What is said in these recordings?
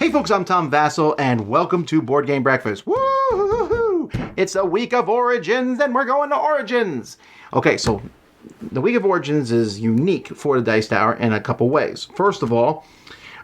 Hey folks, I'm Tom Vasel, and welcome to Board Game Breakfast. Woo-hoo-hoo-hoo! It's a week of Origins, and we're going to Origins. Okay, so the week of Origins is unique for the Dice Tower in a couple ways. First of all,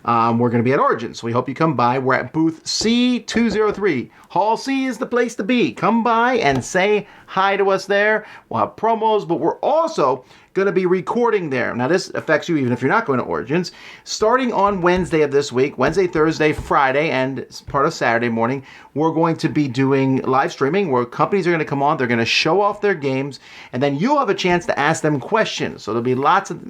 we're going to be at Origins, so we hope you come by. We're at booth C203. Hall C is the place to be. Come by and say hi to us there. We'll have promos, but we're also going to be recording there. Now, this affects you even if you're not going to Origins. Starting on Wednesday of this week, Wednesday, Thursday, Friday, and part of Saturday morning, we're going to be doing live streaming where companies are going to come on. They're going to show off their games, and then you'll have a chance to ask them questions. So there'll be lots of,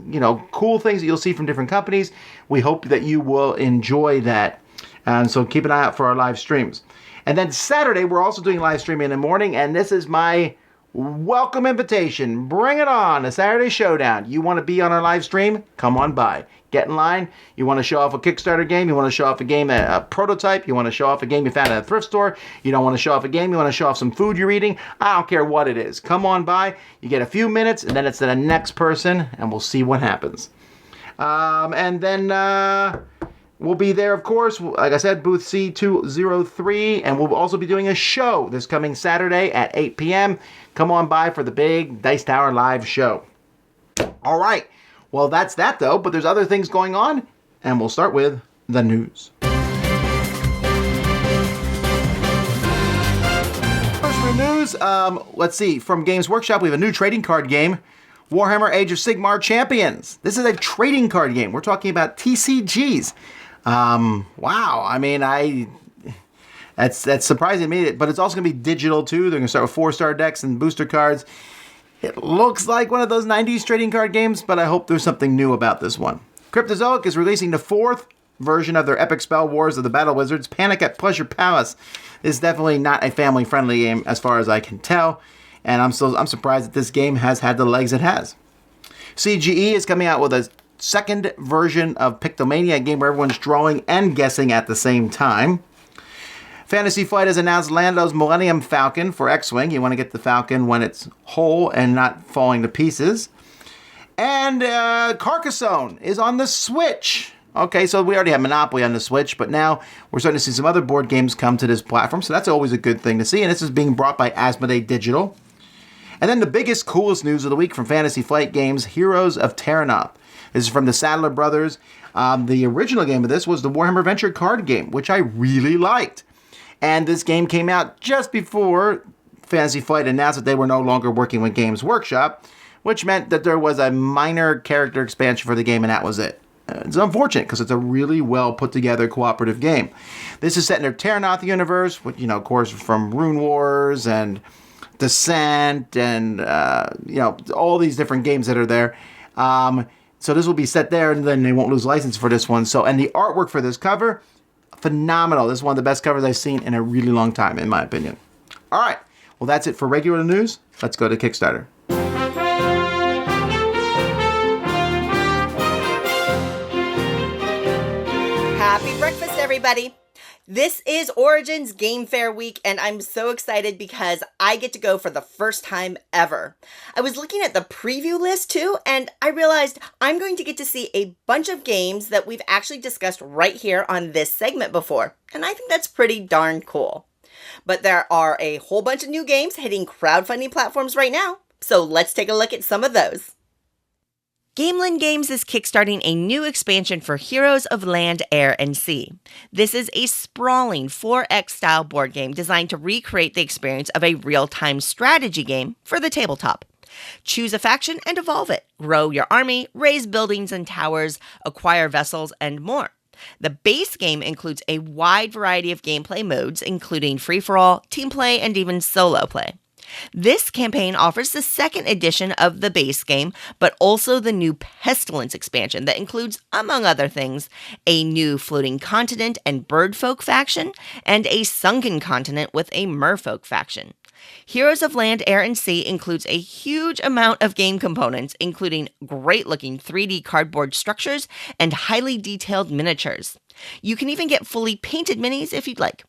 cool things that you'll see from different companies. We hope that you will enjoy that. And so keep an eye out for our live streams. And then Saturday, we're also doing live streaming in the morning, and this is my welcome invitation. Bring it on, a Saturday showdown. You want to be on our live stream? Come on by. Get in line. You want to show off a Kickstarter game? You want to show off a game, a prototype? You want to show off a game you found at a thrift store? You don't want to show off a game? You want to show off some food you're eating? I don't care what it is. Come on by. You get a few minutes, and then it's to the next person, and we'll see what happens. And then we'll be there, of course, like I said, booth C203, and we'll also be doing a show this coming Saturday at 8 p.m. Come on by for the big Dice Tower live show. All right. Well, that's that, though, but there's other things going on, and we'll start with the news. First for news, let's see. From Games Workshop, we have a new trading card game, Warhammer Age of Sigmar Champions. This is a trading card game. We're talking about TCGs. Wow. I mean, that's surprising to me, but it's also going to be digital too. They're going to start with 4-star decks and booster cards. It looks like one of those 90s trading card games, but I hope there's something new about this one. Cryptozoic is releasing the 4th version of their epic spell Wars of the Battle Wizards, Panic at Pleasure Palace. This is definitely not a family-friendly game as far as I can tell, and I'm surprised that this game has had the legs it has. CGE is coming out with a second version of Pictomania, a game where everyone's drawing and guessing at the same time. Fantasy Flight has announced Lando's Millennium Falcon for X-Wing. You want to get the Falcon when it's whole and not falling to pieces. And Carcassonne is on the Switch. Okay, so we already have Monopoly on the Switch, but now we're starting to see some other board games come to this platform, so that's always a good thing to see. And this is being brought by Asmodee Digital. And then the biggest, coolest news of the week from Fantasy Flight Games, Heroes of Terranoth. This is from the Sadler Brothers. The original game of this was the Warhammer Venture card game, which I really liked. And this game came out just before Fantasy Flight announced that they were no longer working with Games Workshop, which meant that there was a minor character expansion for the game, and that was it. It's unfortunate because it's a really well put together cooperative game. This is set in their Terranoth universe, which, of course, from Rune Wars and Descent and, all these different games that are there. So this will be set there, and then they won't lose license for this one. And the artwork for this cover, phenomenal. This is one of the best covers I've seen in a really long time, in my opinion. All right. Well, that's it for regular news. Let's go to Kickstarter. Happy breakfast, everybody. This is Origins Game Fair week, and I'm so excited because I get to go for the first time ever. I was looking at the preview list too, and I realized I'm going to get to see a bunch of games that we've actually discussed right here on this segment before, and I think that's pretty darn cool. But there are a whole bunch of new games hitting crowdfunding platforms right now, so let's take a look at some of those. Gamelin Games is kickstarting a new expansion for Heroes of Land, Air, and Sea. This is a sprawling 4X style board game designed to recreate the experience of a real-time strategy game for the tabletop. Choose a faction and evolve it. Grow your army, raise buildings and towers, acquire vessels, and more. The base game includes a wide variety of gameplay modes, including free-for-all, team play, and even solo play. This campaign offers the second edition of the base game, but also the new Pestilence expansion that includes, among other things, a new floating continent and birdfolk faction, and a sunken continent with a merfolk faction. Heroes of Land, Air, and Sea includes a huge amount of game components, including great-looking 3D cardboard structures and highly detailed miniatures. You can even get fully painted minis if you'd like.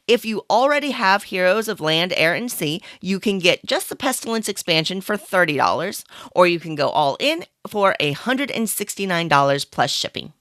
If you already have Heroes of Land, Air, and Sea, you can get just the Pestilence expansion for $30, or you can go all in for $169 plus shipping.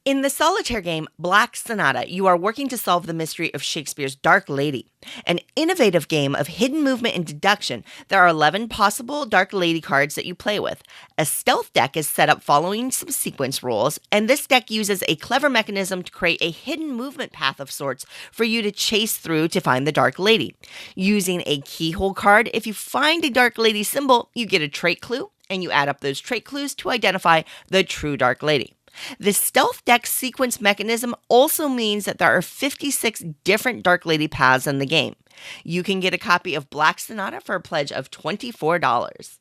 In the solitaire game Black Sonata, you are working to solve the mystery of Shakespeare's Dark Lady, an innovative game of hidden movement and deduction. There are 11 possible Dark Lady cards that you play with. A stealth deck is set up following some sequence rules, and this deck uses a clever mechanism to create a hidden movement path of sorts for you to chase through to find the Dark Lady. Using a keyhole card, if you find a Dark Lady symbol, you get a trait clue, and you add up those trait clues to identify the true Dark Lady. The stealth deck sequence mechanism also means that there are 56 different Dark Lady paths in the game. You can get a copy of Black Sonata for a pledge of $24.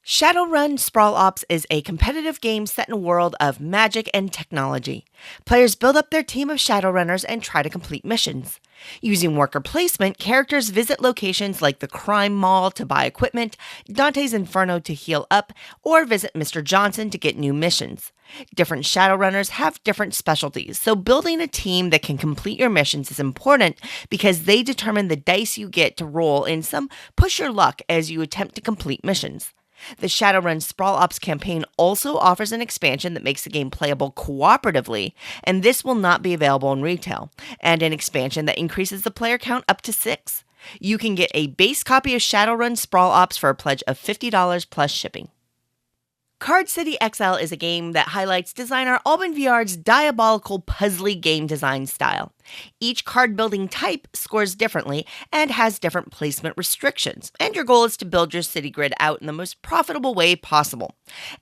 Shadowrun Sprawl Ops is a competitive game set in a world of magic and technology. Players build up their team of Shadowrunners and try to complete missions. Using worker placement, characters visit locations like the Crime Mall to buy equipment, Dante's Inferno to heal up, or visit Mr. Johnson to get new missions. Different Shadowrunners have different specialties, so building a team that can complete your missions is important because they determine the dice you get to roll in some push your luck as you attempt to complete missions. The Shadowrun Sprawl Ops campaign also offers an expansion that makes the game playable cooperatively, and this will not be available in retail, and an expansion that increases the player count up to 6. You can get a base copy of Shadowrun Sprawl Ops for a pledge of $50 plus shipping. Card City XL is a game that highlights designer Alban Viard's diabolical puzzly game design style. Each card building type scores differently and has different placement restrictions, and your goal is to build your city grid out in the most profitable way possible.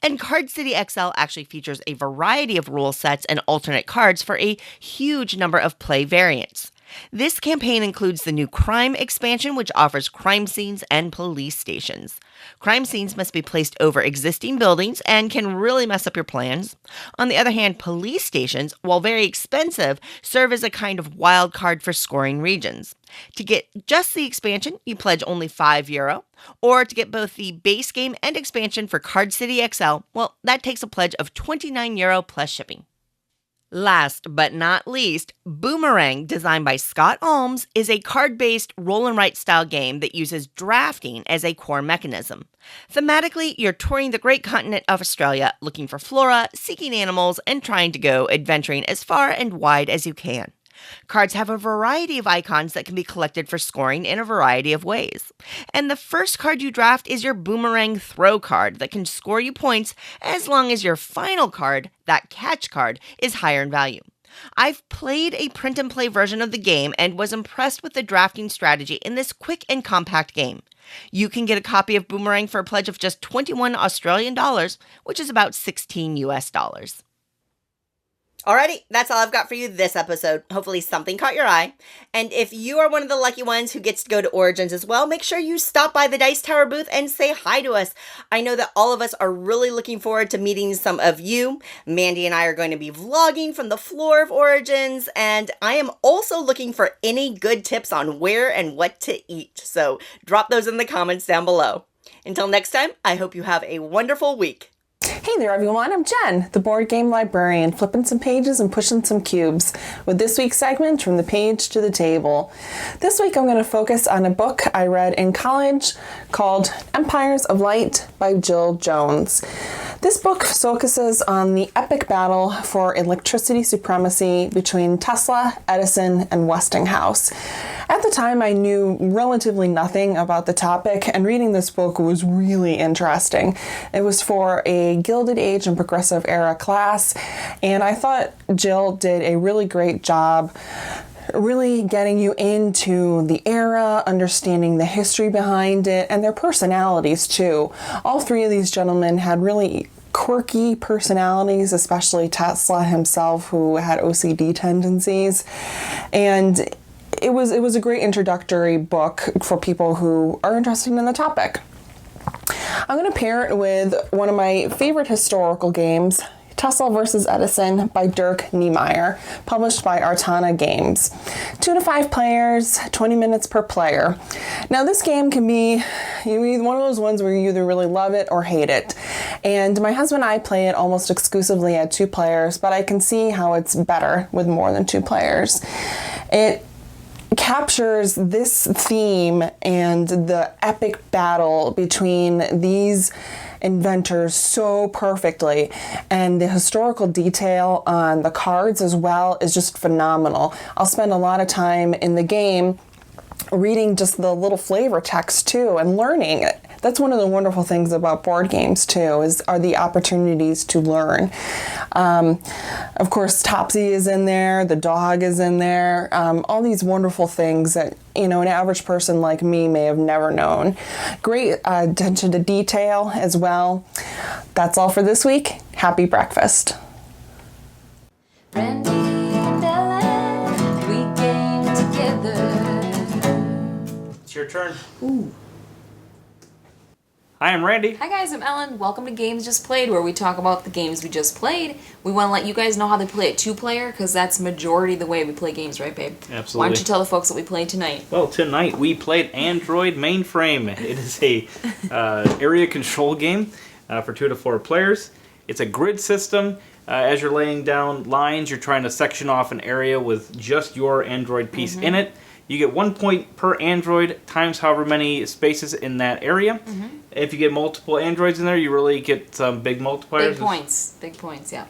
And Card City XL actually features a variety of rule sets and alternate cards for a huge number of play variants. This campaign includes the new Crime expansion, which offers crime scenes and police stations. Crime scenes must be placed over existing buildings and can really mess up your plans. On the other hand, police stations, while very expensive, serve as a kind of wild card for scoring regions. To get just the expansion, you pledge only €5, or to get both the base game and expansion for Card City XL, well, that takes a pledge of €29 plus shipping. Last but not least, Boomerang, designed by Scott Almes, is a card-based roll-and-write style game that uses drafting as a core mechanism. Thematically, you're touring the great continent of Australia, looking for flora, seeking animals, and trying to go adventuring as far and wide as you can. Cards have a variety of icons that can be collected for scoring in a variety of ways. And the first card you draft is your Boomerang Throw card that can score you points as long as your final card, that catch card, is higher in value. I've played a print-and-play version of the game and was impressed with the drafting strategy in this quick and compact game. You can get a copy of Boomerang for a pledge of just $21 Australian dollars, which is about $16 US dollars. Alrighty, that's all I've got for you this episode. Hopefully something caught your eye. And if you are one of the lucky ones who gets to go to Origins as well, make sure you stop by the Dice Tower booth and say hi to us. I know that all of us are really looking forward to meeting some of you. Mandy and I are going to be vlogging from the floor of Origins, and I am also looking for any good tips on where and what to eat. So drop those in the comments down below. Until next time, I hope you have a wonderful week. Hey there everyone, I'm Jen, the board game librarian, flipping some pages and pushing some cubes with this week's segment, From the Page to the Table. This week I'm going to focus on a book I read in college called Empires of Light by Jill Jones. This book focuses on the epic battle for electricity supremacy between Tesla, Edison, and Westinghouse. At the time, I knew relatively nothing about the topic, and reading this book was really interesting. It was for a Gilded Age and Progressive Era class, and I thought Jill did a really great job really getting you into the era, understanding the history behind it, and their personalities too. All three of these gentlemen had really quirky personalities, especially Tesla himself, who had OCD tendencies. And it was a great introductory book for people who are interested in the topic. I'm going to pair it with one of my favorite historical games, Tesla vs. Edison by Dirk Niemeyer, published by Artana Games. 2 to 5 players, 20 minutes per player. Now this game can be one of those ones where you either really love it or hate it. And my husband and I play it almost exclusively at 2 players, but I can see how it's better with more than 2 players. It captures this theme and the epic battle between these inventors so perfectly, and the historical detail on the cards as well is just phenomenal. I'll spend a lot of time in the game reading just the little flavor text too and learning it. That's one of the wonderful things about board games too, are the opportunities to learn. Of course, Topsy is in there, the dog is in there, all these wonderful things that, an average person like me may have never known. Great attention to detail as well. That's all for this week. Happy breakfast. Randy and Ellen, we game together. It's your turn. Ooh. Hi, I'm Randy. Hi guys, I'm Ellen. Welcome to Games Just Played, where we talk about the games we just played. We want to let you guys know how they play it 2-player, because that's majority of the way we play games, right, babe? Absolutely. Why don't you tell the folks what we played tonight? Well, tonight we played Android Mainframe. It is a area control game for 2 to 4 players. It's a grid system. As you're laying down lines, you're trying to section off an area with just your Android piece in it. You get 1 point per Android times however many spaces in that area. If you get multiple Androids in there, you really get some big multipliers. Big points, yeah.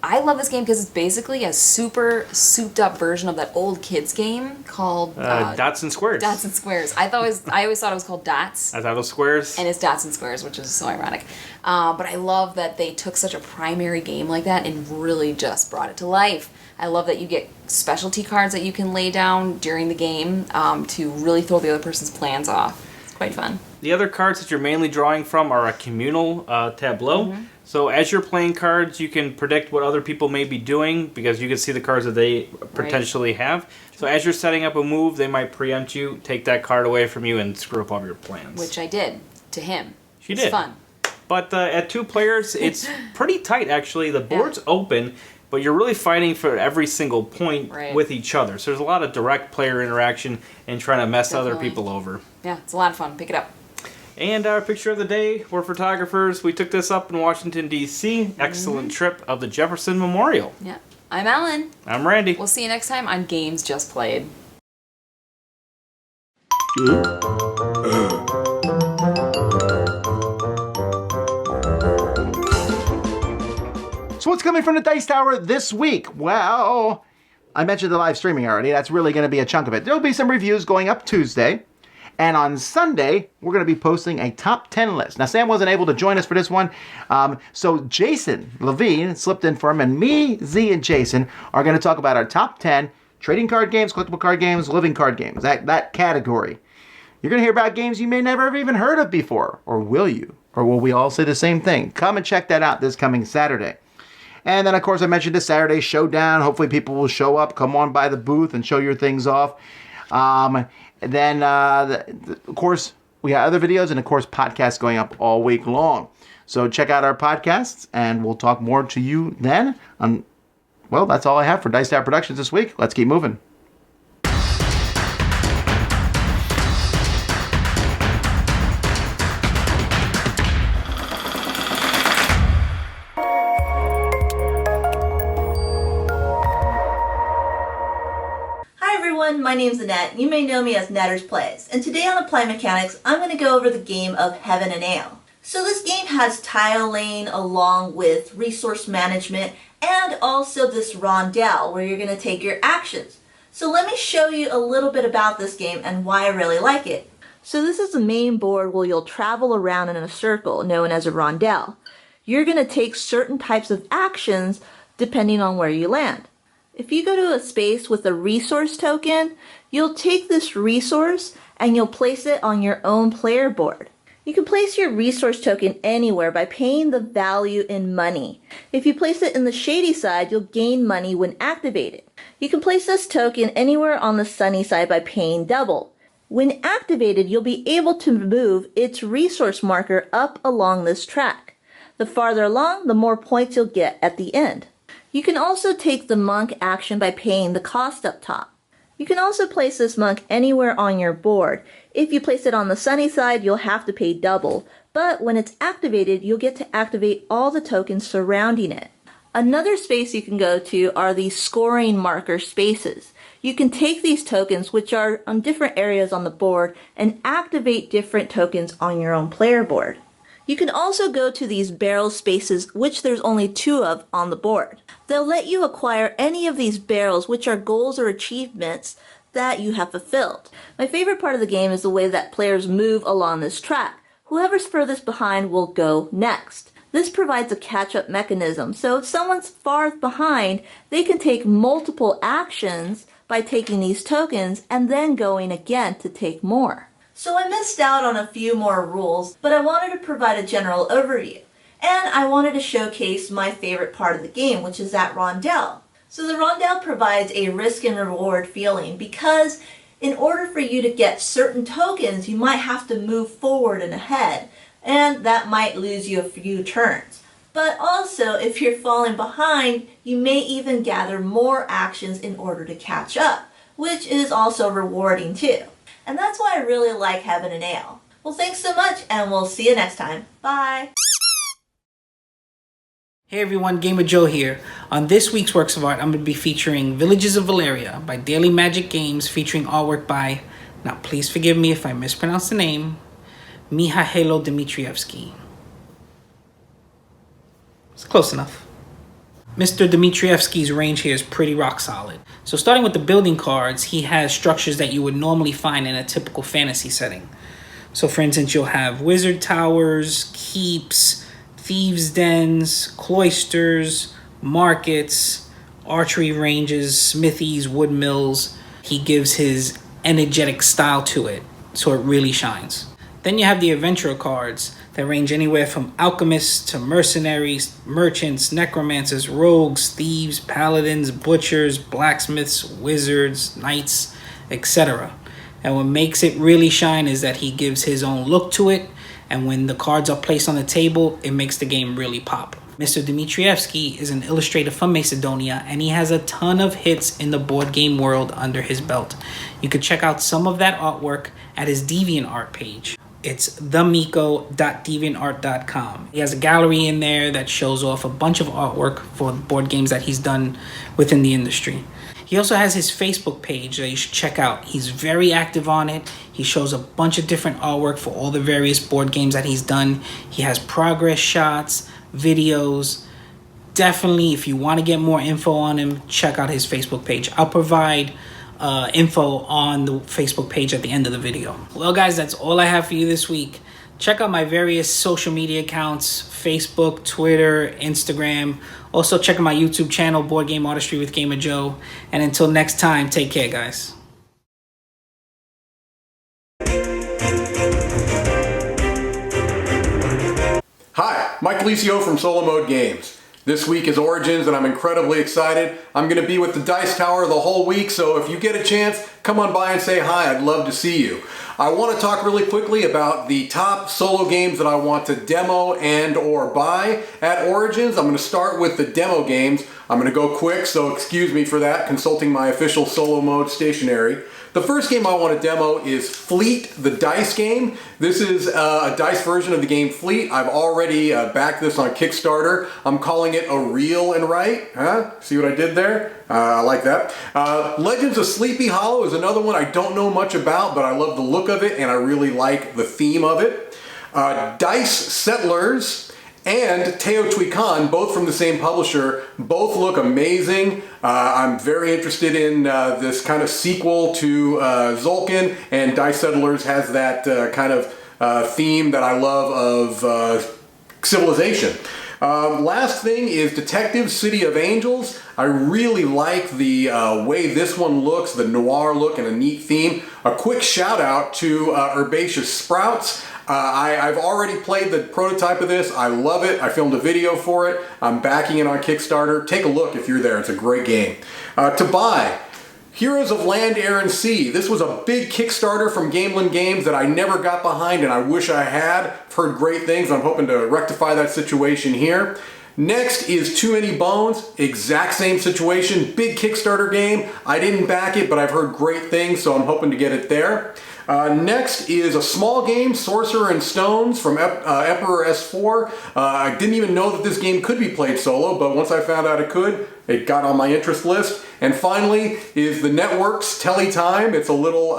I love this game because it's basically a super souped up version of that old kids game called Dots and Squares. Dots and Squares. I always thought it was called Dots. I thought it was Squares. And it's Dots and Squares, which is so ironic. But I love that they took such a primary game like that and really just brought it to life. I love that you get specialty cards that you can lay down during the game to really throw the other person's plans off. It's quite fun. The other cards that you're mainly drawing from are a communal tableau. So as you're playing cards, you can predict what other people may be doing because you can see the cards that they potentially have. So as you're setting up a move, they might preempt you, take that card away from you, and screw up all your plans. Which I did to him. She did. It's fun. But at 2 players, it's pretty tight, actually. The board's open, but you're really fighting for every single point with each other. So there's a lot of direct player interaction and trying to mess other people over. Yeah, it's a lot of fun. Pick it up. And our picture of the day, we're photographers. We took this up in Washington, D.C. Excellent trip of the Jefferson Memorial. Yeah. I'm Ellen. I'm Randy. We'll see you next time on Games Just Played. So what's coming from the Dice Tower this week? Well, I mentioned the live streaming already. That's really going to be a chunk of it. There'll be some reviews going up Tuesday. And on Sunday, we're going to be posting a top 10 list. Now, Sam wasn't able to join us for this one. So Jason Levine slipped in for him. And me, Z, and Jason are going to talk about our top 10 trading card games, collectible card games, living card games. That category. You're going to hear about games you may never have even heard of before. Or will you? Or will we all say the same thing? Come and check that out this coming Saturday. And then, of course, I mentioned the Saturday Showdown. Hopefully people will show up, come on by the booth, and show your things off. Then, of course, we have other videos and, of course, podcasts going up all week long. So check out our podcasts, and we'll talk more to you then. Well, that's all I have for Dice Tower Productions this week. Let's keep moving. My name's Annette. You may know me as Netters Plays, and today on Applied Mechanics, I'm going to go over the game of Heaven and Ale. So this game has tile laying along with resource management and also this rondelle where you're going to take your actions. So let me show you a little bit about this game and why I really like it. So this is the main board where you'll travel around in a circle known as a rondelle. You're going to take certain types of actions depending on where you land. If you go to a space with a resource token, you'll take this resource and you'll place it on your own player board. You can place your resource token anywhere by paying the value in money. If you place it in the shady side, you'll gain money when activated. You can place this token anywhere on the sunny side by paying double. When activated, you'll be able to move its resource marker up along this track. The farther along, the more points you'll get at the end. You can also take the monk action by paying the cost up top. You can also place this monk anywhere on your board. If you place it on the sunny side, you'll have to pay double, but when it's activated, you'll get to activate all the tokens surrounding it. Another space you can go to are the scoring marker spaces. You can take these tokens, which are on different areas on the board, and activate different tokens on your own player board. You can also go to these barrel spaces, which there's only 2 of on the board. They'll let you acquire any of these barrels, which are goals or achievements that you have fulfilled. My favorite part of the game is the way that players move along this track. Whoever's furthest behind will go next. This provides a catch-up mechanism, so if someone's far behind, they can take multiple actions by taking these tokens and then going again to take more. So I missed out on a few more rules, but I wanted to provide a general overview. And I wanted to showcase my favorite part of the game, which is that rondelle. So the rondelle provides a risk and reward feeling because in order for you to get certain tokens, you might have to move forward and ahead, and that might lose you a few turns. But also, if you're falling behind, you may even gather more actions in order to catch up, which is also rewarding too. And that's why I really like Heaven and Ale. Well, thanks so much, and we'll see you next time. Bye! Hey everyone, Gamer Joe here. On this week's Works of Art, I'm going to be featuring Villages of Valeria by Daily Magic Games, featuring artwork by, now please forgive me if I mispronounce the name, Mihailo Dmitrievsky. It's close enough. Mr. Dmitrievsky's range here is pretty rock solid. So starting with the building cards, he has structures that you would normally find in a typical fantasy setting. So for instance, you'll have wizard towers, keeps, thieves' dens, cloisters, markets, archery ranges, smithies, wood mills. He gives his energetic style to it, so it really shines. Then you have the adventurer cards that range anywhere from alchemists to mercenaries, merchants, necromancers, rogues, thieves, paladins, butchers, blacksmiths, wizards, knights, etc. And what makes it really shine is that he gives his own look to it, and when the cards are placed on the table, it makes the game really pop. Mr. Dmitrievsky is an illustrator from Macedonia, and he has a ton of hits in the board game world under his belt. You could check out some of that artwork at his DeviantArt page. It's themiko.deviantart.com. He has a gallery in there that shows off a bunch of artwork for board games that he's done within the industry. He also has his Facebook page that you should check out. He's very active on it. He shows a bunch of different artwork for all the various board games that he's done. He has progress shots, videos. Definitely, if you want to get more info on him, check out his Facebook page. I'll provide info on the Facebook page at the end of the video. Well, guys, that's all I have for you this week. Check out my various social media accounts, Facebook, Twitter, Instagram. Also, check out my YouTube channel, Board Game Artistry with Gamer Joe. And until next time, take care, guys. Hi, Mike Licio from Solomode Games. This week is Origins and I'm incredibly excited. I'm going to be with the Dice Tower the whole week, so if you get a chance, come on by and say hi. I'd love to see you. I want to talk really quickly about the top solo games that I want to demo and or buy at Origins. I'm going to start with the demo games. I'm going to go quick, so excuse me for that, consulting my official Solomode stationery. The first game I want to demo is Fleet, the dice game. This is a dice version of the game Fleet. I've already backed this on Kickstarter. I'm calling it a reel and write. Huh? See what I did there? I like that. Legends of Sleepy Hollow is another one I don't know much about, but I love the look of it and I really like the theme of it. Dice Settlers and Teotihuacan, both from the same publisher, both look amazing. I'm very interested in this kind of sequel to Tzolk'in, and Dice Settlers has that kind of theme that I love of Civilization. Last thing is Detective City of Angels. I really like the way this one looks, the noir look and a neat theme. A quick shout out to Herbaceous Sprouts. I've already played the prototype of this. I love it. I filmed a video for it. I'm backing it on Kickstarter. Take a look if you're there. It's a great game. To buy, Heroes of Land, Air, and Sea. This was a big Kickstarter from Gamelin Games that I never got behind and I wish I had. I've heard great things. I'm hoping to rectify that situation here. Next is Too Many Bones. Exact same situation. Big Kickstarter game. I didn't back it, but I've heard great things, so I'm hoping to get it there. Next is a small game, Sorcerer and Stones from Emperor S4. I didn't even know that this game could be played solo, but once I found out it could, it got on my interest list. And finally is the Networks Teletime. It's a little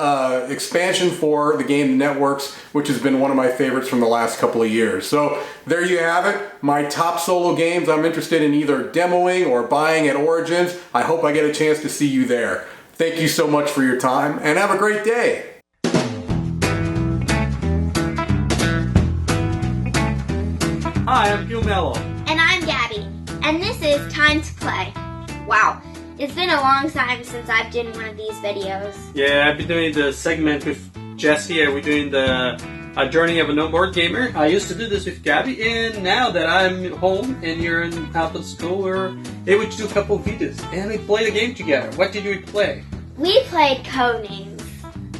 expansion for the game Networks, which has been one of my favorites from the last couple of years. So there you have it, my top solo games I'm interested in either demoing or buying at Origins. I hope I get a chance to see you there. Thank you so much for your time, and have a great day. Hi, I'm Gil Mello. And I'm Gabby, and this is Time to Play. Wow, it's been a long time since I've done one of these videos. Yeah, I've been doing the segment with Jesse, and we're doing the Journey of a No Board Gamer. I used to do this with Gabby, and now that I'm home and you're out of school, we're able to do a couple of videos, and we played a game together. What did we play? We played Codenames.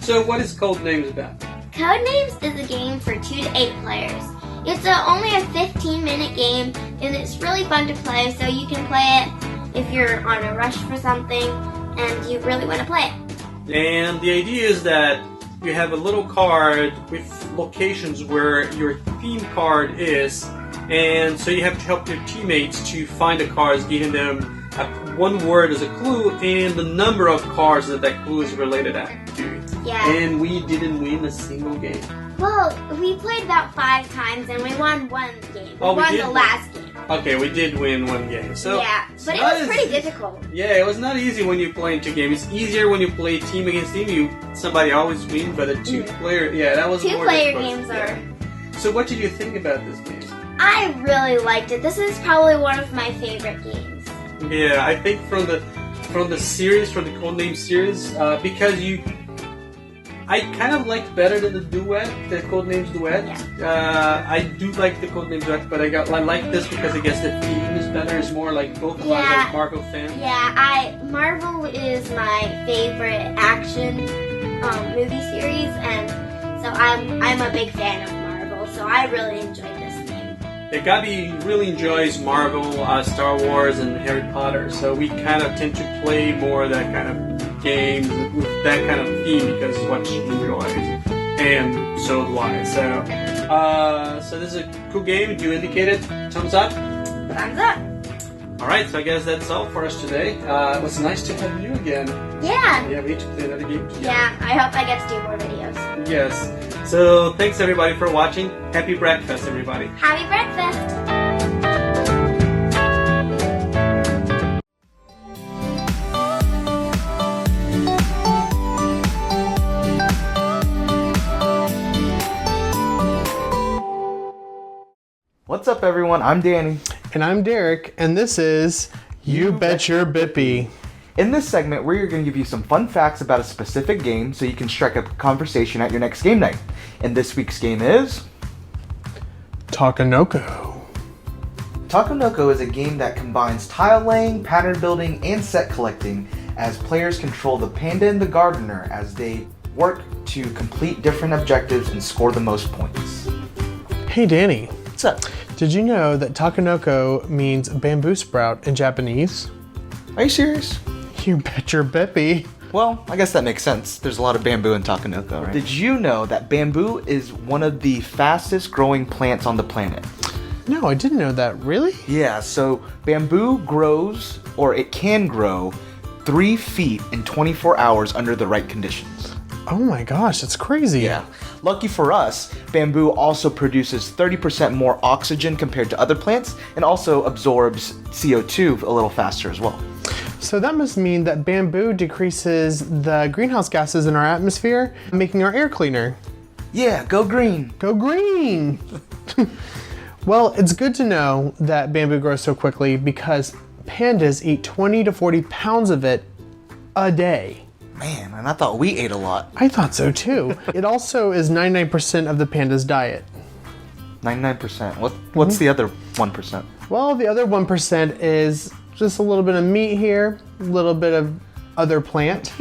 So what is Codenames about? Codenames is a game for 2 to 8 players. It's only a 15-minute game, and it's really fun to play, so you can play it if you're on a rush for something and you really want to play it. And the idea is that you have a little card with locations where your theme card is, and so you have to help your teammates to find the cards, giving them one word as a clue and the number of cards that that clue is related to. Yeah. And we didn't win a single game. Well, we played about 5 times and we won one game. Oh, we won did the win. last game. Okay, we did win one game. So Yeah, but it was pretty difficult. Yeah, it was not easy when you play 2 games. It's easier when you play team against team. Somebody always wins, but a 2-player, yeah, that was more 2-player difficult. games are... Yeah. So what did you think about this game? I really liked it. This is probably one of my favorite games. Yeah, I think from the series, from the Codename series, because I kind of liked better than the Duet, the Codenames Duet. Yeah. I do like the Codenames Duet, but I like this because I guess the theme is better. It's more like both of us like Marvel fans. Yeah, Marvel is my favorite action movie series, and so I'm a big fan of Marvel. So I really enjoyed this game. Yeah, Gabby really enjoys Marvel, Star Wars, and Harry Potter. So we kind of tend to play more of that kind of games with that kind of theme because it's what she enjoys, and so do I. So this is a cool game. Do you indicate it? Thumbs up? Thumbs up. Alright, so I guess that's all for us today. It was nice to have you again. Yeah. Yeah, we need to play another game together. Yeah, I hope I get to do more videos. Yes. So thanks everybody for watching. Happy breakfast, everybody. Happy breakfast. What's up, everyone? I'm Danny. And I'm Derek, and this is You Bet Your Bippy. In this segment, we're going to give you some fun facts about a specific game so you can strike up a conversation at your next game night. And this week's game is... Takanoko. Takanoko is a game that combines tile laying, pattern building, and set collecting as players control the panda and the gardener as they work to complete different objectives and score the most points. Hey Danny. What's up? Did you know that Takanoko means bamboo sprout in Japanese? Are you serious? You bet your bippy. Well, I guess that makes sense. There's a lot of bamboo in Takanoko, right? Did you know that bamboo is one of the fastest growing plants on the planet? No, I didn't know that. Really? Yeah, so bamboo grows, or it can grow, 3 feet in 24 hours under the right conditions. Oh my gosh, that's crazy. Yeah. Lucky for us, bamboo also produces 30% more oxygen compared to other plants and also absorbs CO2 a little faster as well. So that must mean that bamboo decreases the greenhouse gases in our atmosphere, making our air cleaner. Yeah, go green. Go green! Well, it's good to know that bamboo grows so quickly because pandas eat 20 to 40 pounds of it a day. Man, and I thought we ate a lot. I thought so too. It also is 99% of the panda's diet. 99%. What's the other 1%? Well, the other 1% is just a little bit of meat here, a little bit of other plant.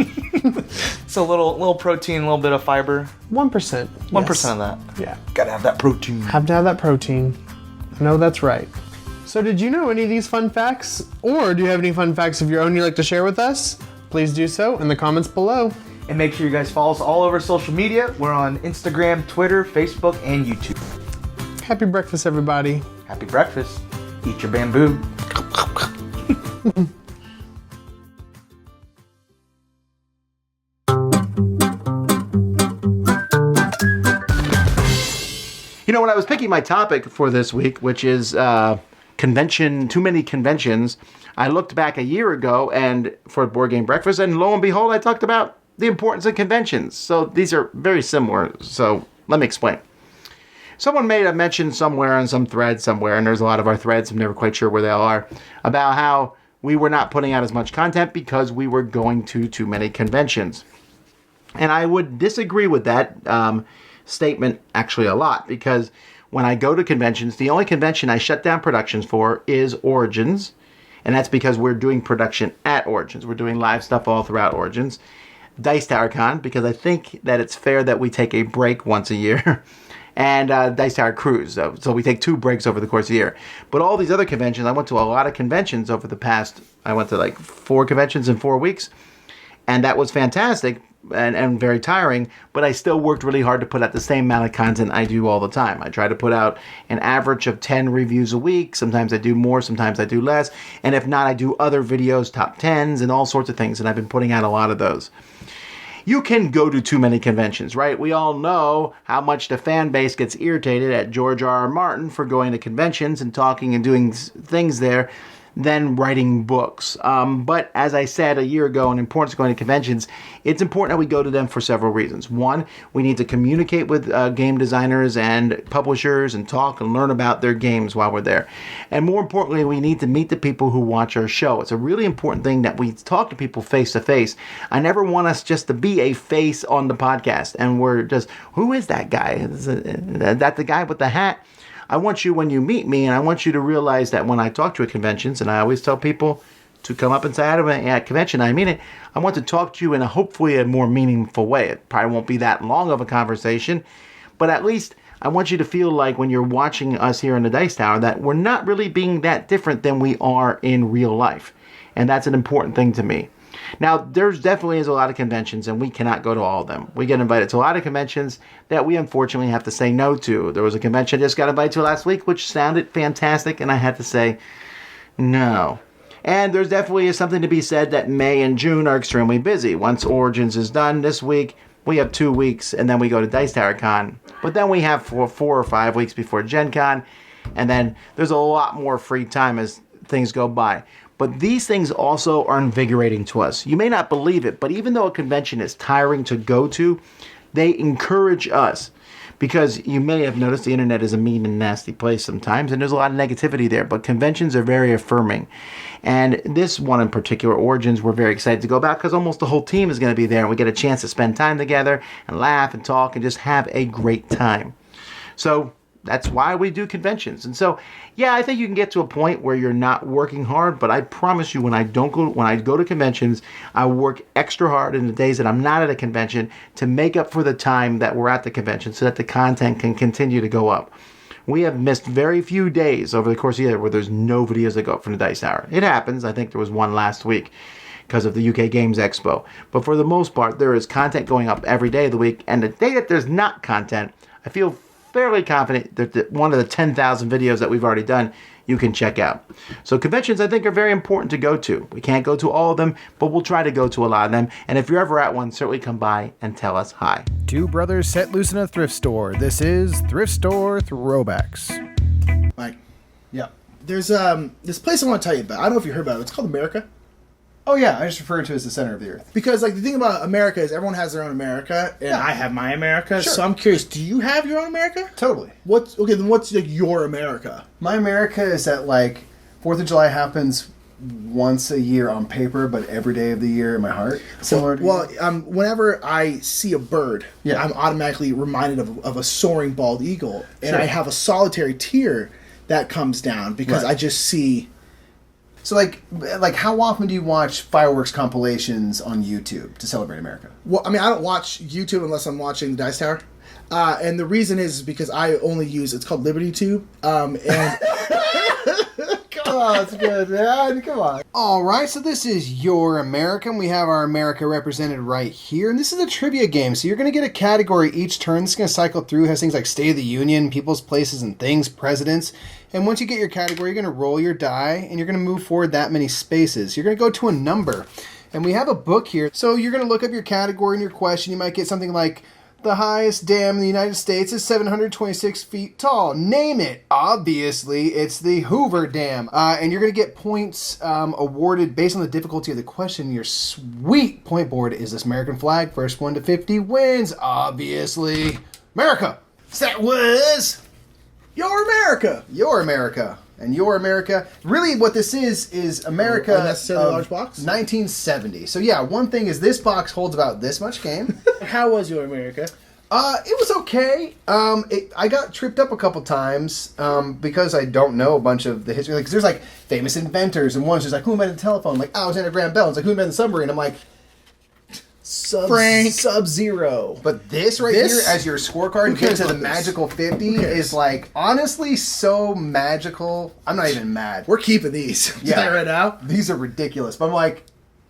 So a little protein, a little bit of fiber. 1%. 1% of that. Yeah. Gotta have that protein. Have to have that protein. No, that's right. So did you know any of these fun facts? Or do you have any fun facts of your own you'd like to share with us? Please do so in the comments below. And make sure you guys follow us all over social media. We're on Instagram, Twitter, Facebook, and YouTube. Happy breakfast, everybody. Happy breakfast. Eat your bamboo. You know, when I was picking my topic for this week, which is too many conventions, I looked back a year ago and for Board Game Breakfast, and lo and behold, I talked about the importance of conventions. So these are very similar. So let me explain. Someone made a mention somewhere on some thread somewhere, and there's a lot of our threads, I'm never quite sure where they all are, about how we were not putting out as much content because we were going to too many conventions. And I would disagree with that statement actually a lot, because when I go to conventions, the only convention I shut down productions for is Origins, and that's because we're doing production at Origins. We're doing live stuff all throughout Origins. Dice Tower Con, because I think that it's fair that we take a break once a year, and Dice Tower Cruise, so we take 2 breaks over the course of the year. But all these other conventions, I went to a lot of conventions over the past, I went to like 4 conventions in 4 weeks, and that was fantastic, and very tiring, but I still worked really hard to put out the same amount of content I do all the time. I try to put out an average of 10 reviews a week. Sometimes I do more, sometimes I do less, and if not, I do other videos, top 10s, and all sorts of things, and I've been putting out a lot of those. You can go to too many conventions, right? We all know how much the fan base gets irritated at George R.R. Martin for going to conventions and talking and doing things there than writing books. But as I said a year ago, in importance of going to conventions, it's important that we go to them for several reasons. One, we need to communicate with game designers and publishers and talk and learn about their games while we're there. And more importantly, we need to meet the people who watch our show. It's a really important thing that we talk to people face to face. I never want us just to be a face on the podcast and we're just, who is that guy? Is that the guy with the hat? I want you, when you meet me, and I want you to realize that when I talk to you at conventions, and I always tell people to come up and say hi to me at convention, I mean it, I want to talk to you in hopefully a more meaningful way. It probably won't be that long of a conversation, but at least I want you to feel like when you're watching us here in the Dice Tower that we're not really being that different than we are in real life. And that's an important thing to me. Now, there's definitely is a lot of conventions, and we cannot go to all of them. We get invited to a lot of conventions that we unfortunately have to say no to. There was a convention I just got invited to last week, which sounded fantastic, and I had to say no. And there's definitely something to be said that May and June are extremely busy. Once Origins is done this week, we have 2 weeks, and then we go to Dice Tower Con. But then we have 4 or 5 weeks before Gen Con, and then there's a lot more free time as things go by. But these things also are invigorating to us. You may not believe it, but even though a convention is tiring to go to, they encourage us. Because you may have noticed the internet is a mean and nasty place sometimes, and there's a lot of negativity there, but conventions are very affirming. And this one in particular, Origins, we're very excited to go about because almost the whole team is going to be there, and we get a chance to spend time together and laugh and talk and just have a great time. So that's why we do conventions. And so, yeah, I think you can get to a point where you're not working hard, but I promise you when I go to conventions, I work extra hard in the days that I'm not at a convention to make up for the time that we're at the convention so that the content can continue to go up. We have missed very few days over the course of the year where there's no videos that go up from the Dice Tower. It happens. I think there was one last week because of the UK Games Expo. But for the most part, there is content going up every day of the week. And the day that there's not content, I feel fairly confident that one of the 10,000 videos that we've already done, you can check out. So conventions, I think, are very important to go to. We can't go to all of them, but we'll try to go to a lot of them. And if you're ever at one, certainly come by and tell us hi. Two brothers set loose in a thrift store. This is Thrift Store Throwbacks. Mike. Yeah. There's this place I want to tell you about. I don't know if you heard about it. It's called America. Oh yeah, I just refer to it as the center of the earth. Because like the thing about America is everyone has their own America, and I have my America. Sure. So I'm curious, do you have your own America? Totally. What's like your America? My America is that like 4th of July happens once a year on paper, but every day of the year in my heart. Similar to whenever I see a bird, I'm automatically reminded of a soaring bald eagle, and I have a solitary tear that comes down because I just see. So, like, how often do you watch fireworks compilations on YouTube to celebrate America? Well, I mean, I don't watch YouTube unless I'm watching the Dice Tower, and the reason is because I only use it's called Liberty Tube, and Oh, that's good, man. Come on. All right, so this is Your America, and we have our America represented right here. And this is a trivia game, so you're going to get a category each turn. This is going to cycle through. It has things like State of the Union, people's places and things, presidents. And once you get your category, you're going to roll your die, and you're going to move forward that many spaces. You're going to go to a number. And we have a book here. So you're going to look up your category and your question. You might get something like, the highest dam in the United States is 726 feet tall. Name it. Obviously, it's the Hoover Dam. And you're going to get points awarded based on the difficulty of the question. Your sweet point board is this American flag. First 1 to 50 wins. Obviously, America. So that was Your America. Your America. And Your America, really what this is America Unnecessarily large box? 1970. So yeah, one thing is this box holds about this much game. How was Your America? It was okay. I got tripped up a couple times because I don't know a bunch of the history. Like, 'cause there's like famous inventors, and one's just like, who invented the telephone? Like Alexander Graham Bell. It's like, who invented the submarine? I'm like, Frank Sub-Zero. But this right here, as your scorecard, get to the magical 50 is like, honestly, so magical. I'm not even mad. We're keeping these. Yeah, right now. These are ridiculous. But I'm like,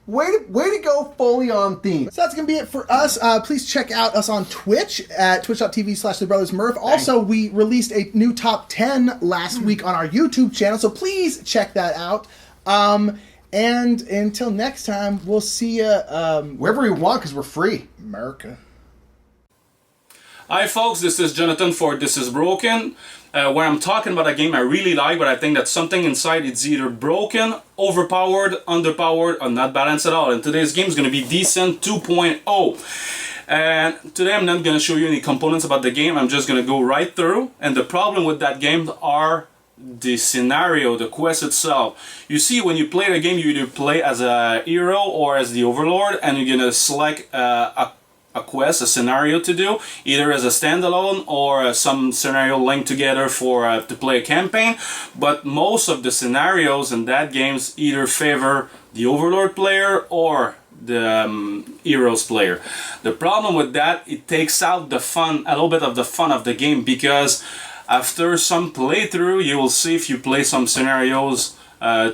way to go fully on theme. So that's going to be it for us. Please check out us on Twitch at twitch.tv/TheBrothersMurph. Also, we released a new top 10 last week on our YouTube channel, so please check that out. And until next time, we'll see you wherever we want because we're free. America. Hi folks, this is Jonathan for This Is Broken, where I'm talking about a game I really like, but I think that something inside it's either broken, overpowered, underpowered, or not balanced at all. And today's game is going to be Decent 2.0. And today I'm not going to show you any components about the game, I'm just going to go right through. And the problem with that game are the scenario, the quest itself. You see, when you play the game, you either play as a hero or as the overlord, and you're gonna select a quest, a scenario to do, either as a standalone or some scenario linked together for to play a campaign. But most of the scenarios in that games either favor the overlord player or the heroes player. The problem with that, it takes out the fun, a little bit of the fun of the game, because after some playthrough, you will see if you play some scenarios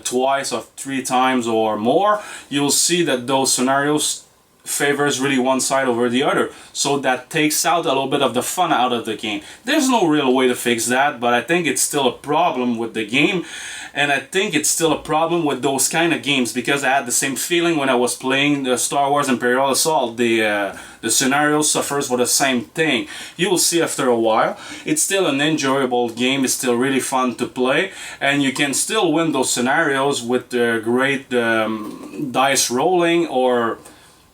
twice or 3 times or more, you'll see that those scenarios favors really one side over the other. So that takes out a little bit of the fun out of the game. There's no real way to fix that, but I think it's still a problem with the game. And I think it's still a problem with those kind of games, because I had the same feeling when I was playing the Star Wars Imperial Assault. The scenario suffers for the same thing. You will see after a while. It's still an enjoyable game. It's still really fun to play. And you can still win those scenarios with the great dice rolling, or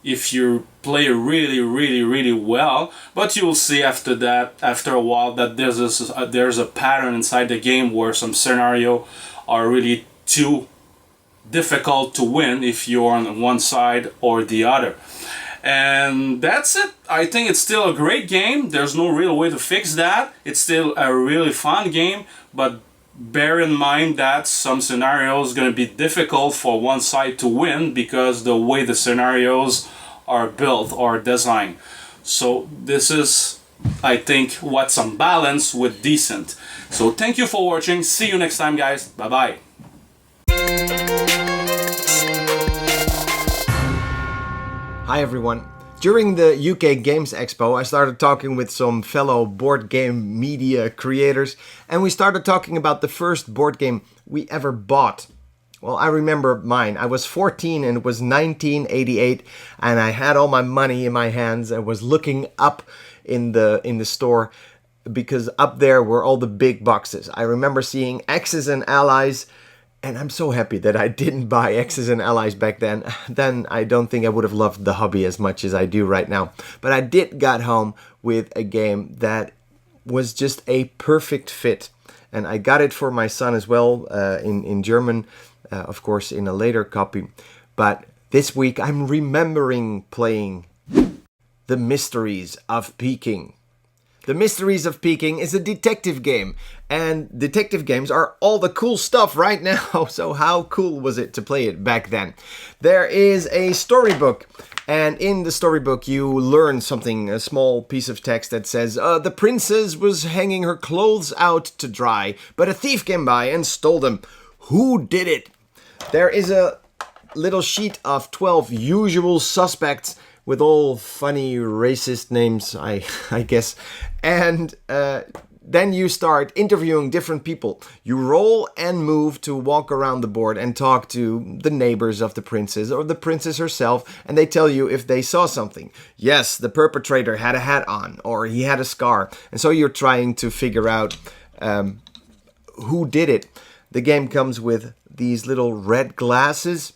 if you play really well. But you'll see after that, after a while, that there's a pattern inside the game where some scenario are really too difficult to win if you're on one side or the other. And that's it. I think it's still a great game. There's no real way to fix that. It's still a really fun game, but bear in mind that some scenarios are going to be difficult for one side to win because the way the scenarios are built or designed. So this is, I think, what's on balance with Decent. So thank you for watching. See you next time, guys. Bye bye. Hi everyone. During the UK Games Expo, I started talking with some fellow board game media creators, and we started talking about the first board game we ever bought. Well, I remember mine. I was 14 and it was 1988, and I had all my money in my hands. I was looking up in the store, because up there were all the big boxes. I remember seeing Axis and Allies, and I'm so happy that I didn't buy Axis and Allies back then. Then I don't think I would have loved the hobby as much as I do right now. But I did got home with a game that was just a perfect fit. And I got it for my son as well, in German, of course, in a later copy. But this week I'm remembering playing The Mysteries of Peking. The Mysteries of Peking is a detective game, and detective games are all the cool stuff right now, so how cool was it to play it back then? There is a storybook, and in the storybook you learn something, a small piece of text that says, the princess was hanging her clothes out to dry, but a thief came by and stole them. Who did it? There is a little sheet of 12 usual suspects with all funny racist names, I guess. And then you start interviewing different people. You roll and move to walk around the board and talk to the neighbors of the princess or the princess herself, and they tell you if they saw something. Yes, the perpetrator had a hat on, or he had a scar. And so you're trying to figure out who did it. The game comes with these little red glasses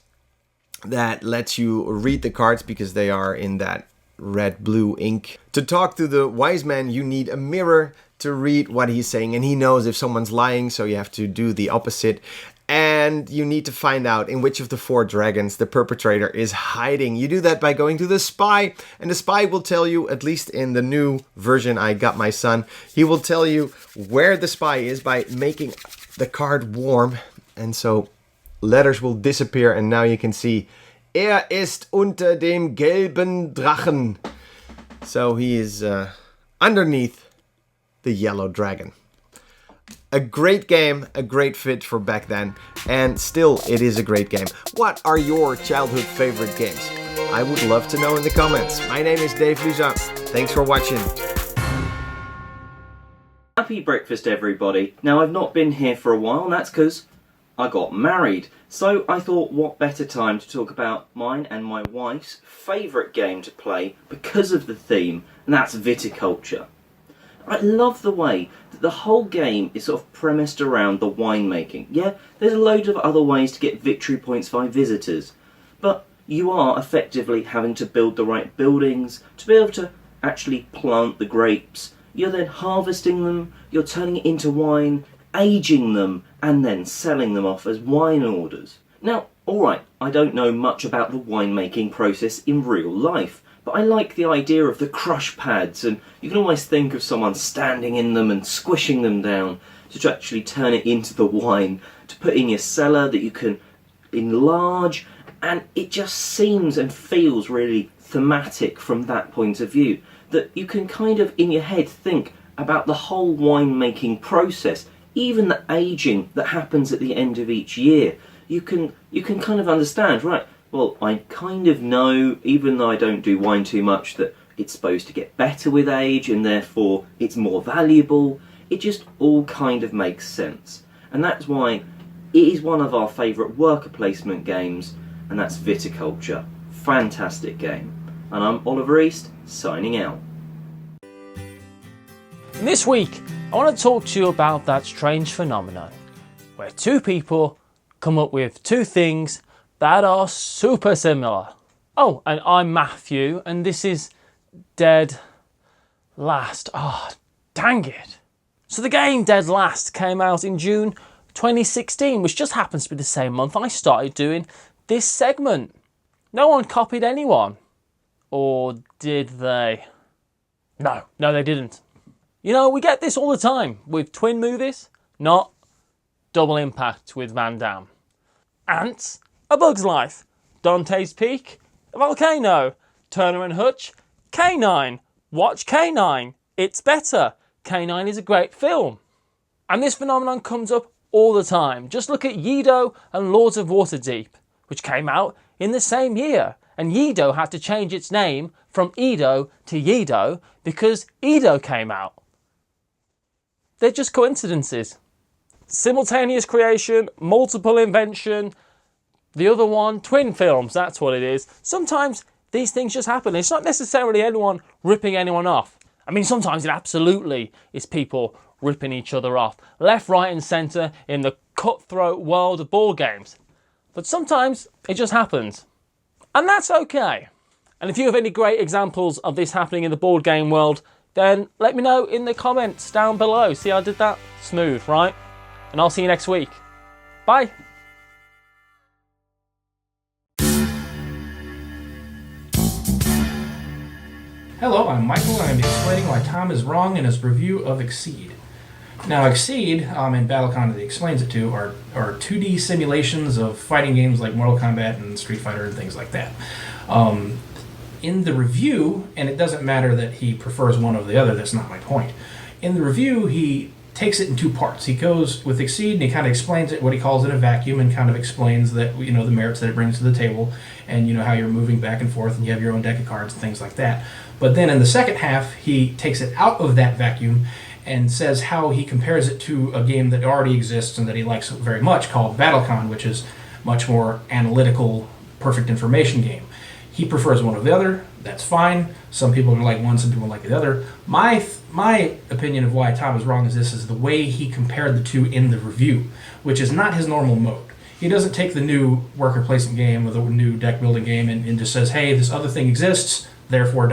that lets you read the cards because they are in that red-blue ink. To talk to the wise man, you need a mirror to read what he's saying, and he knows if someone's lying, so you have to do the opposite. And you need to find out in which of the 4 dragons the perpetrator is hiding. You do that by going to the spy, and the spy will tell you, at least in the new version I got my son, he will tell you where the spy is by making the card warm. And so letters will disappear, and now you can see, ist unter dem gelben Drachen. So he is underneath the yellow dragon. A great game, a great fit for back then, and still it is a great game. What are your childhood favorite games? I would love to know in the comments. My name is Dave Luza. Thanks for watching. Happy breakfast, everybody. Now, I've not been here for a while, and that's because I got married. So I thought, what better time to talk about mine and my wife's favourite game to play because of the theme, and that's viticulture. I love the way that the whole game is sort of premised around the winemaking. Yeah, there's a load of other ways to get victory points by visitors, but you are effectively having to build the right buildings to be able to actually plant the grapes. You're then harvesting them, you're turning it into wine, aging them, and then selling them off as wine orders. Now, alright, I don't know much about the winemaking process in real life, but I like the idea of the crush pads, and you can always think of someone standing in them and squishing them down to actually turn it into the wine, to put in your cellar that you can enlarge, and it just seems and feels really thematic from that point of view, that you can kind of in your head think about the whole winemaking process, even the aging that happens at the end of each year. You can kind of understand, right, well, I kind of know, even though I don't do wine too much, that it's supposed to get better with age and therefore it's more valuable. It just all kind of makes sense. And that's why it is one of our favourite worker placement games, and that's Viticulture. Fantastic game. And I'm Oliver East, signing out. This week, I want to talk to you about that strange phenomenon where 2 people come up with 2 things that are super similar. Oh, and I'm Matthew, and this is Dead Last. Oh, dang it. So the game Dead Last came out in June 2016, which just happens to be the same month I started doing this segment. No one copied anyone. Or did they? No, they didn't. You know, we get this all the time with twin movies, not Double Impact with Van Damme. Ants, A Bug's Life, Dante's Peak, Volcano, Turner and Hutch, K9, watch K9, it's better, K9 is a great film. And this phenomenon comes up all the time. Just look at Yido and Lords of Waterdeep, which came out in the same year. And Yido had to change its name from Edo to Yido because Edo came out. They're just coincidences. Simultaneous creation, multiple invention, the other one, twin films, that's what it is. Sometimes these things just happen. It's not necessarily anyone ripping anyone off. I mean, sometimes it absolutely is people ripping each other off, left, right and centre in the cutthroat world of board games. But sometimes it just happens. And that's okay. And if you have any great examples of this happening in the board game world, then let me know in the comments down below. See how I did that? Smooth, right? And I'll see you next week. Bye. Hello, I'm Michael, and I'm explaining why Tom is wrong in his review of Exceed. Now, Exceed, and Battlecon that he explains it to, are 2D simulations of fighting games like Mortal Kombat and Street Fighter and things like that. In the review, and it doesn't matter that he prefers one over the other, that's not my point. In the review, he takes it in two parts. He goes with Exceed and he kind of explains it, what he calls it a vacuum, and kind of explains that, the merits that it brings to the table, and how you're moving back and forth and you have your own deck of cards and things like that. But then in the second half, he takes it out of that vacuum and says how he compares it to a game that already exists and that he likes very much called BattleCon, which is much more analytical, perfect information game. He prefers one or the other. That's fine. Some people like one, some people like the other. My opinion of why Tom is wrong is this is the way he compared the two in the review, which is not his normal mode. He doesn't take the new worker placement game or the new deck building game and just says, hey, this other thing exists, therefore ...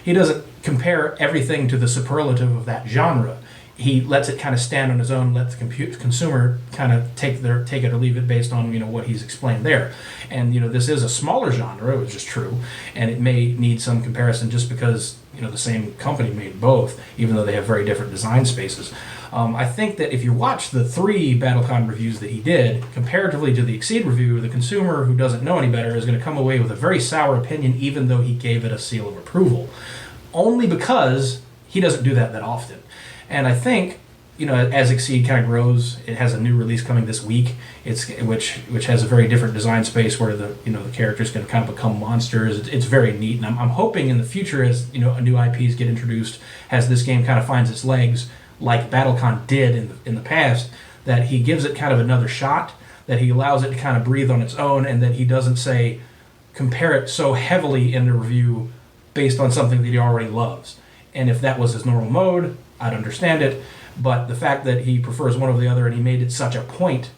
He doesn't compare everything to the superlative of that genre. He lets it kind of stand on his own, let the consumer kind of take it or leave it based on what he's explained there. And this is a smaller genre, which is true, and it may need some comparison just because the same company made both, even though they have very different design spaces. I think that if you watch the 3 BattleCon reviews that he did, comparatively to the Exceed review, the consumer who doesn't know any better is going to come away with a very sour opinion, even though he gave it a seal of approval, only because he doesn't do that often. And I think, as Exceed kind of grows, it has a new release coming this week. Which has a very different design space where the characters can kind of become monsters. It's very neat, and I'm hoping in the future, as new IPs get introduced, as this game kind of finds its legs, like BattleCon did in the past, that he gives it kind of another shot, that he allows it to kind of breathe on its own, and that he doesn't compare it so heavily in the review based on something that he already loves. And if that was his normal mode, I'd understand it, but the fact that he prefers one over the other and he made it such a point,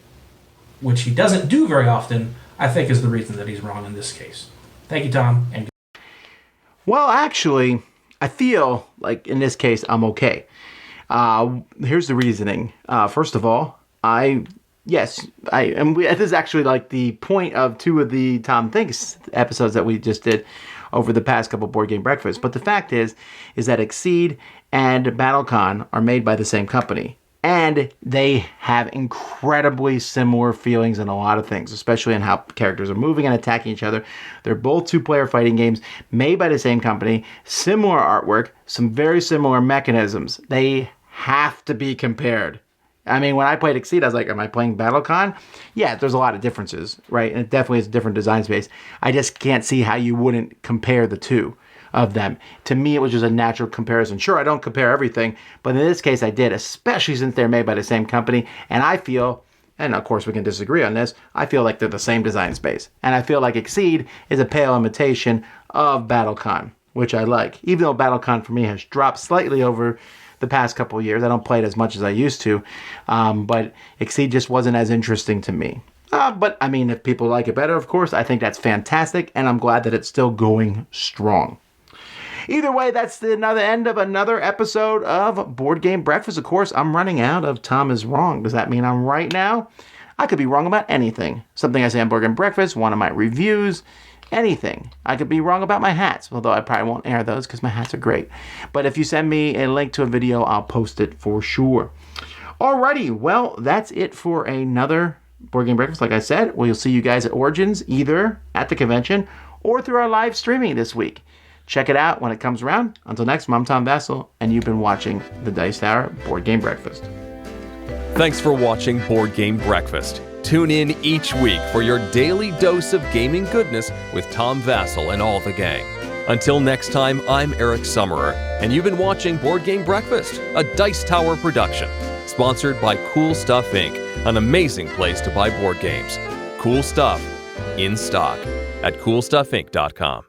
which he doesn't do very often, I think is the reason that he's wrong in this case. Thank you, Tom. And well, actually, I feel like in this case I'm okay. Here's the reasoning. First of all, this is actually like the point of 2 of the Tom Thinks episodes that we just did over the past couple Board Game Breakfasts. But the fact is that Exceed and BattleCon are made by the same company. And they have incredibly similar feelings in a lot of things, especially in how characters are moving and attacking each other. They're both 2-player fighting games made by the same company, similar artwork, some very similar mechanisms. They have to be compared. I mean, when I played Exceed, I was like, am I playing BattleCon? Yeah, there's a lot of differences, right? And it definitely is a different design space. I just can't see how you wouldn't compare the two of them. To me, it was just a natural comparison. Sure, I don't compare everything, but in this case, I did, especially since they're made by the same company. And I feel, and of course we can disagree on this, I feel like they're the same design space. And I feel like Exceed is a pale imitation of BattleCon, which I like. Even though BattleCon for me has dropped slightly over the past couple of years. I don't play it as much as I used to, but Exceed just wasn't as interesting to me. But I mean, if people like it better, of course, I think that's fantastic, and I'm glad that it's still going strong. Either way, that's the end of another episode of Board Game Breakfast. Of course, I'm running out of Tom is Wrong. Does that mean I'm right now? I could be wrong about anything. Something I say on Board Game Breakfast, one of my reviews, anything. I could be wrong about my hats, although I probably won't air those because my hats are great. But if you send me a link to a video, I'll post it for sure. Alrighty, well, that's it for another Board Game Breakfast. Like I said, we'll see you guys at Origins, either at the convention or through our live streaming this week. Check it out when it comes around. Until next time, I'm Tom Vasel, and you've been watching the Dice Tower Board Game Breakfast. Thanks for watching Board Game Breakfast. Tune in each week for your daily dose of gaming goodness with Tom Vasel and all the gang. Until next time, I'm Eric Summerer, and you've been watching Board Game Breakfast, a Dice Tower production, sponsored by Cool Stuff Inc., an amazing place to buy board games. Cool stuff in stock at coolstuffinc.com.